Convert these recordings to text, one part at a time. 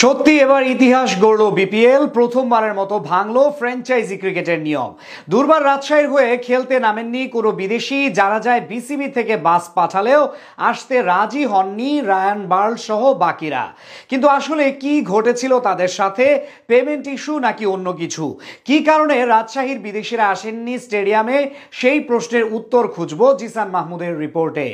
সত্যি এবার ইতিহাস গড়ল বিপিএল। প্রথমবারের মতো ভাঙলো ফ্র্যাঞ্চাইজি ক্রিকেটের নিয়ম। দুর্বার রাজশাহীর হয়ে খেলতে নামেননি কোনো বিদেশি। জানা যায় বিসিবি থেকে বাস পাঠালেও আসতে রাজি হননি রায়ান বার্ল সহ বাকিরা। কিন্তু আসলে কি ঘটেছিল তাদের সাথে? পেমেন্ট ইস্যু নাকি অন্য কিছু? কি কারণে রাজশাহীর বিদেশিরা আসেননি স্টেডিয়ামে? সেই প্রশ্নের উত্তর খুঁজব জিসান মাহমুদের রিপোর্টে।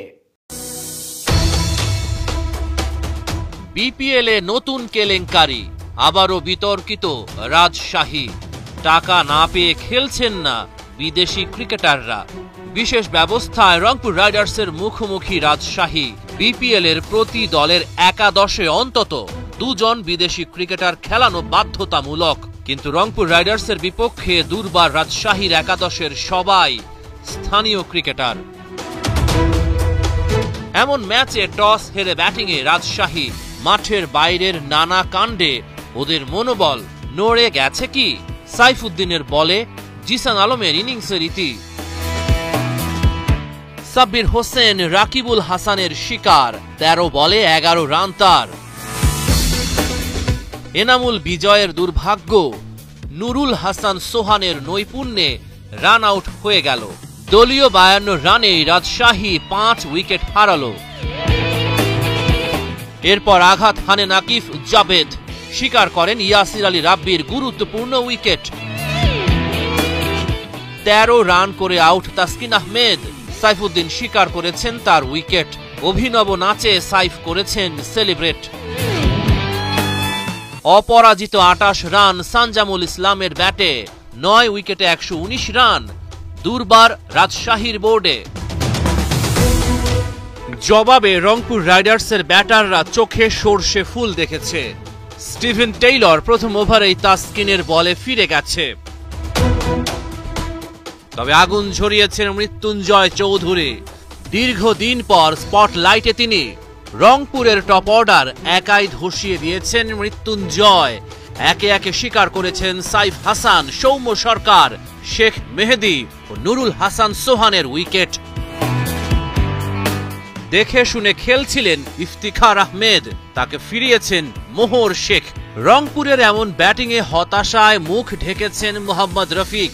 বিপিএলে নতুন কেলেঙ্কারি, আবারও বিতর্কিত রাজশাহী। টাকা না পেয়ে খেলছেন না বিদেশি ক্রিকেটাররা। বিশেষ ব্যবস্থায় রংপুর রাইডার্সের মুখোমুখি রাজশাহী। বিপিএল এর প্রতি দলের একাদশে অন্তত দুজন বিদেশি ক্রিকেটার খেলানো বাধ্যতামূলক। কিন্তু রংপুর রাইডার্সের বিপক্ষে দুর্বার রাজশাহীর একাদশের সবাই স্থানীয় ক্রিকেটার। এমন ম্যাচে টস হেরে ব্যাটিংয়ে রাজশাহী। মাঠের বাইরের নানা কাণ্ডে ওদের মনোবল নড়ে গেছে কি? সাইফুদ্দিনের বলে জিসান আলমের ইনিংসের ইতি। সাব্বির হোসেন রাকিবুল হাসানের শিকার, 13 বলে 11 রান তার। এনামুল বিজয়ের দুর্ভাগ্য, নুরুল হাসান সোহানের নৈপুণ্যে রান আউট হয়ে গেল। দলীয় 52 রানেই রাজশাহী 5 উইকেট হারালো। এরপর আঘাত হানে নাকিফ জাবেদ, স্বীকার করেন ইয়াসির আলী রাব্বির গুরুত্বপূর্ণ উইকেট। 13 রান করে আউট তাসকিন আহমেদ। সাইফুদ্দিন স্বীকার করেছেন তার উইকেট। অভিনব নাচে সাইফ করেছেন সেলিব্রেট। অপরাজিত 28 রান সানজামুল ইসলামের ব্যাটে, 9 উইকেটে 119 রান। দুর্বার রাজশাহীর বোর্ডে। জবাবে রংপুর রাইডার্সের ব্যাটাররা চোখে সর্ষে ফুল দেখেছে। স্টিভেন টেইলর প্রথম ওভারেই তাসকিনের বলে ফিরে গেছে। তবে আগুন ঝরিয়েছেন মৃত্যুঞ্জয় চৌধুরী। দীর্ঘদিন পর স্পটলাইটে তিনি। রংপুরের টপ অর্ডার একাই ধসিয়ে দিয়েছেন মৃত্যুঞ্জয়। একে একে স্বীকার করেছেন সাইফ হাসান, সৌম্য সরকার, শেখ মেহেদি ও নুরুল হাসান সোহানের উইকেট। দেখে শুনে খেলছিলেন ইফতিখার আহমেদ, তাকে ফিরিয়েছেন মোহর শেখ। রংপুরের এমন ব্যাটিংয়ে হতাশায় মুখ ঢেকেছেন মোহাম্মদ রফিক।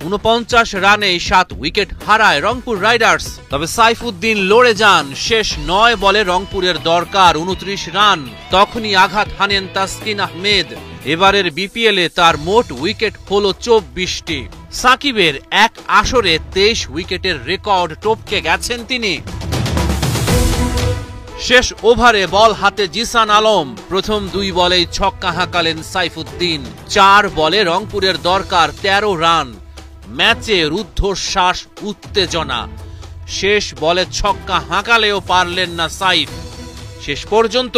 49 রানে 7 উইকেট হারায় রংপুর রাইডার্স। তবে সাইফুদ্দিন লড়ে যান। শেষ 9 বলে রংপুরের দরকার 29 রান। তখনই আঘাত হানেন তাসকিন আহমেদ। এবারের বিপিএলে তার মোট উইকেট হল 24টি। সাকিবের এক আসরে 23 উইকেটের রেকর্ড টপকে গেছেন তিনি। শেষ ওভারে বল হাতে জিসান আলম। প্রথম 2 বলেই ছক্কা হাঁকালেন সাইফুদ্দিন। 4 বলে রংপুরের দরকার 13 রান। ম্যাচে রুদ্ধশ্বাস, উত্তেজনা। শেষ বলে ছক্কা হাঁকালেও পারলেন না সাইফ। শেষ পর্যন্ত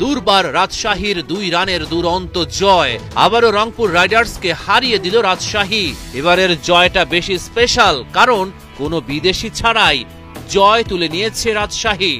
দুর্বার রাজশাহীর 2 রানের দুরন্ত জয়। আবারও রংপুর রাইডার্সকে হারিয়ে দিল রাজশাহী। এবারের জয়টা বেশি স্পেশাল, কারণ কোনো বিদেশি ছাড়াই জয় তুলে নিয়েছে রাজশাহী।